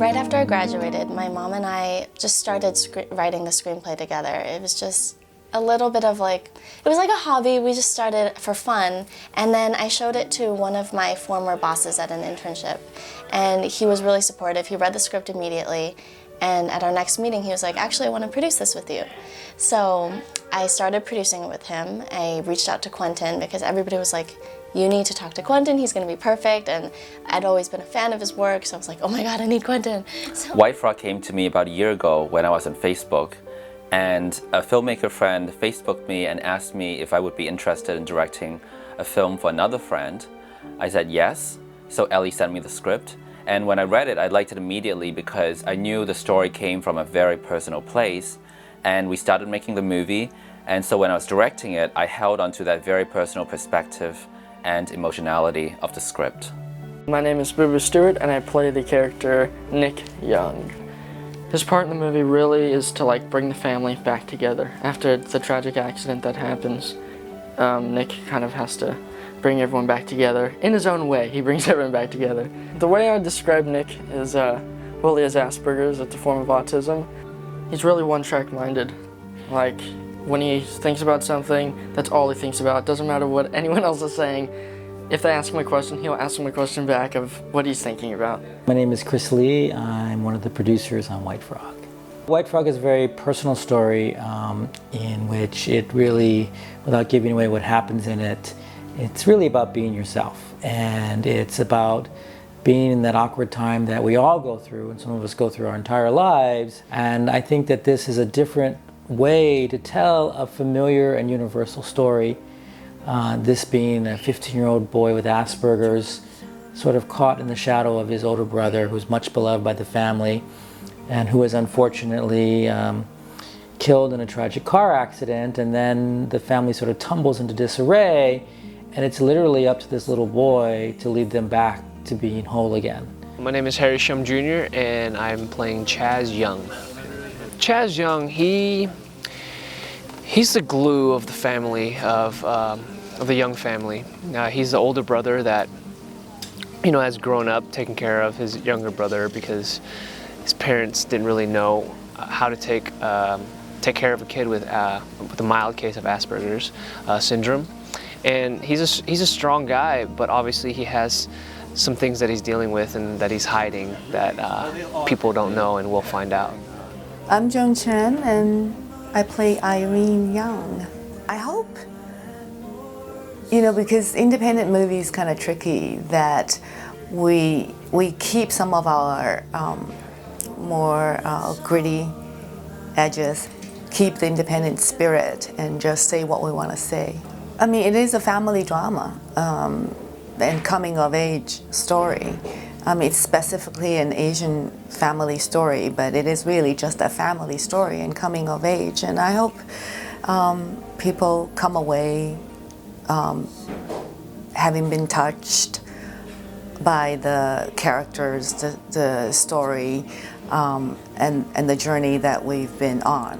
Right after I graduated, my mom and I just started writing the screenplay together. It was just a little bit of it was like a hobby. We just started for fun. And then I showed it to one of my former bosses at an internship. And he was really supportive. He read the script immediately. And at our next meeting, he was like, actually, I want to produce this with you. So I started producing it with him. I reached out to Quentin because everybody was like, you need to talk to Quentin, he's going to be perfect. And I'd always been a fan of his work, so I was like, oh my God, I need Quentin. So White Frog came to me about a year ago when I was on Facebook. And a filmmaker friend Facebooked me and asked me if I would be interested in directing a film for another friend. I said yes, so Ellie sent me the script. And when I read it, I liked it immediately because I knew the story came from a very personal place. And we started making the movie. And so when I was directing it, I held onto that very personal perspective and emotionality of the script. My name is Booboo Stewart and I play the character Nick Young. His part in the movie really is to bring the family back together. After the tragic accident that happens, Nick kind of has to bring everyone back together. In his own way, he brings everyone back together. The way I describe Nick is, well, he has Asperger's, it's a form of autism. He's really one-track minded. When he thinks about something, that's all he thinks about. It doesn't matter what anyone else is saying. If they ask him a question, he'll ask them a question back of what he's thinking about. My name is Chris Lee. I'm one of the producers on White Frog. White Frog is a very personal story in which it really, without giving away what happens in it, it's really about being yourself. And it's about being in that awkward time that we all go through, and some of us go through our entire lives. And I think that this is a different way to tell a familiar and universal story. This being a 15-year-old boy with Asperger's, sort of caught in the shadow of his older brother, who's much beloved by the family, and who was unfortunately killed in a tragic car accident, and then the family sort of tumbles into disarray, and it's literally up to this little boy to lead them back to being whole again. My name is Shum Jr. and I'm playing Chaz Young. Chaz Young, he's the glue of the family, of the Young family. He's the older brother that, has grown up taking care of his younger brother because his parents didn't really know how to take care of a kid with a mild case of Asperger's syndrome. And he's a strong guy, but obviously he has some things that he's dealing with and that he's hiding that people don't know, and we'll find out. I'm Joan Chen and I play Irene Young. I hope, because independent movies kind of tricky, that we keep some of our more gritty edges, keep the independent spirit, and just say what we want to say. I mean, it is a family drama and coming of age story. It's specifically an Asian family story, but it is really just a family story and coming of age. And I hope people come away having been touched by the characters, the story, and the journey that we've been on.